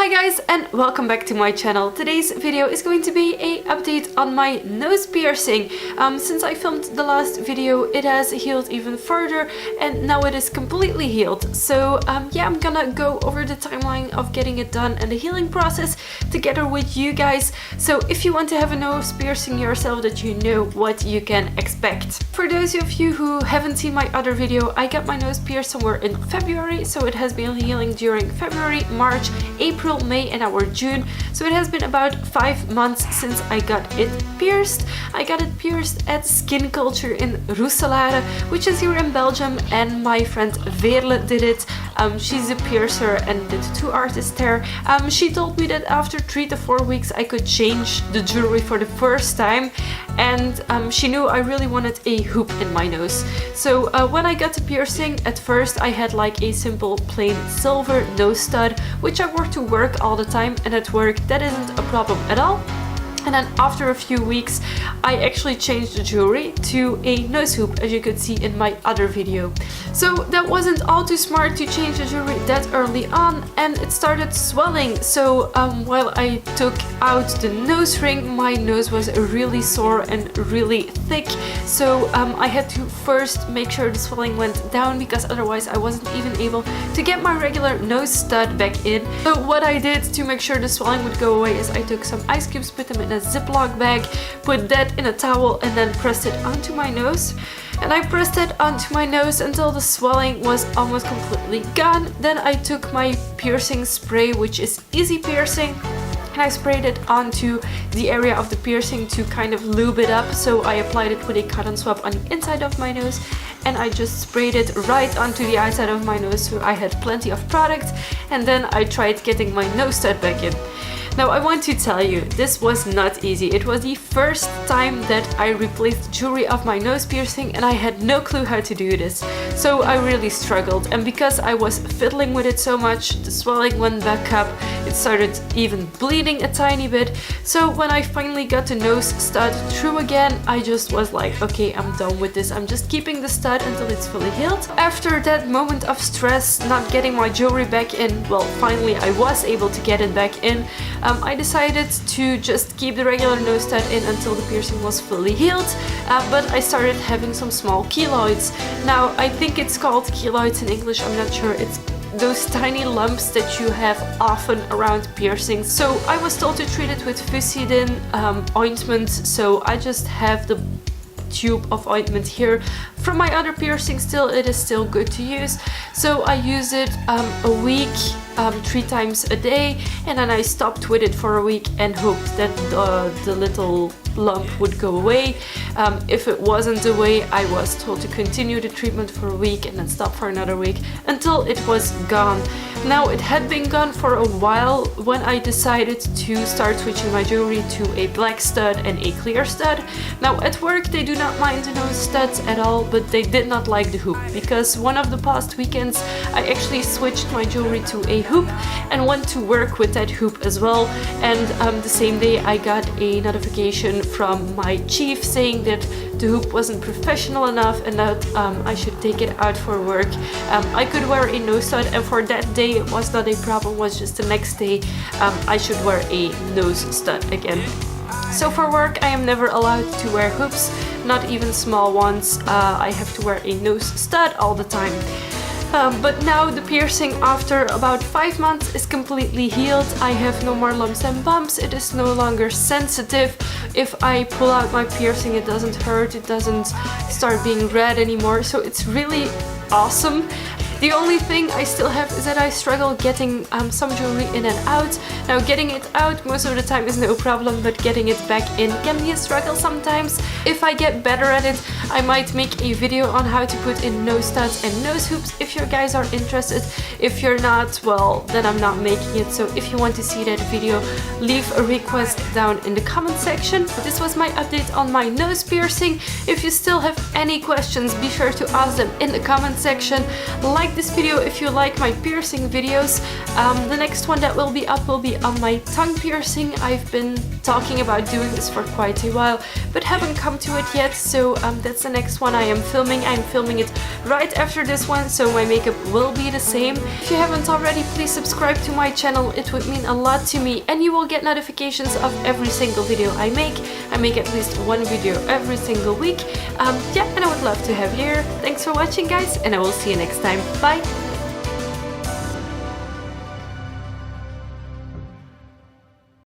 Hi guys, and welcome back to my channel. Today's video is going to be an update on my nose piercing. Since I filmed the last video, it has healed even further and now it is completely healed. So yeah, I'm gonna go over the timeline of getting it done and the healing process together with you guys. So if you want to have a nose piercing yourself, that you know what you can expect. For those of you who haven't seen my other video, I got my nose pierced somewhere in February, so it has been healing during February, March, April, May and our June. So it has been about 5 months since I got it pierced. I got it pierced at Skin Culture in Roeselare, which is here in Belgium, and my friend Veerle did it. She's a piercer and did 2 artists there. She told me that after 3 to 4 weeks I could change the jewelry for the first time, and she knew I really wanted a hoop in my nose. So when I got the piercing, at first I had like a simple plain silver nose stud, which I wore to work all the time, and at work that isn't a problem at all. And then after a few weeks I actually changed the jewelry to a nose hoop, as you could see in my other video. So that wasn't all too smart to change the jewelry that early on, and it started swelling. So while I took out the nose ring, my nose was really sore and really thick. So I had to first make sure the swelling went down, because otherwise I wasn't even able to get my regular nose stud back in. So what I did to make sure the swelling would go away is I took some ice cubes, put them in a Ziploc bag, put that in a towel and then pressed it onto my nose. And I pressed it onto my nose until the swelling was almost completely gone. Then I took my piercing spray, which is Easy Piercing, and I sprayed it onto the area of the piercing to kind of lube it up. So I applied it with a cotton swab on the inside of my nose, and I just sprayed it right onto the outside of my nose, so I had plenty of product. And then I tried getting my nose stud back in. Now I want to tell you, this was not easy. It was the first time that I replaced the jewelry of my nose piercing, and I had no clue how to do this. So I really struggled, and because I was fiddling with it so much, the swelling went back up. It started even bleeding a tiny bit. So when I finally got the nose stud through again, I just was like, okay, I'm done with this. I'm just keeping the stud until it's fully healed. After that moment of stress, not getting my jewelry back in, well, finally I was able to get it back in. I decided to just keep the regular nose stud in until the piercing was fully healed, but I started having some small keloids. Now I think it's called keloids in English, I'm not sure. It's those tiny lumps that you have often around piercings. So I was told to treat it with Fusidin ointment, so I just have the tube of ointment here. From my other piercing, still it is still good to use, so I use it a week, 3 times a day, and then I stopped with it for a week and hoped that the little lump would go away. If it wasn't away, I was told to continue the treatment for a week and then stop for another week until it was gone. Now it had been gone for a while when I decided to start switching my jewelry to a black stud and a clear stud. Now at work they do not mind the nose studs at all, but they did not like the hoop, because one of the past weekends I actually switched my jewelry to a hoop and went to work with that hoop as well. And the same day I got a notification from my chief saying that the hoop wasn't professional enough and that I should take it out for work. I could wear a nose stud, and for that day it was not a problem, it was just the next day I should wear a nose stud again. So for work I am never allowed to wear hoops, not even small ones. I have to wear a nose stud all the time. But now the piercing after about 5 months is completely healed. I have no more lumps and bumps. It is no longer sensitive. If I pull out my piercing, it doesn't hurt, it doesn't start being red anymore, so it's really awesome. The only thing I still have is that I struggle getting some jewelry in and out. Now getting it out most of the time is no problem, but getting it back in can be a struggle sometimes. If I get better at it, I might make a video on how to put in nose studs and nose hoops if you guys are interested. If you're not, well, then I'm not making it. So if you want to see that video, leave a request down in the comment section. This was my update on my nose piercing. If you still have any questions, be sure to ask them in the comment section. Like like this video, if you like my piercing videos. The next one that will be up will be on my tongue piercing. I've been talking about doing this for quite a while, but haven't come to it yet, so that's the next one I am filming. I'm filming it right after this one, so my makeup will be the same. If you haven't already, please subscribe to my channel. It would mean a lot to me, and you will get notifications of every single video I make. I make at least one video every single week. Yeah, and I would love to have you here. Thanks for watching, guys, and I will see you next time. Bye!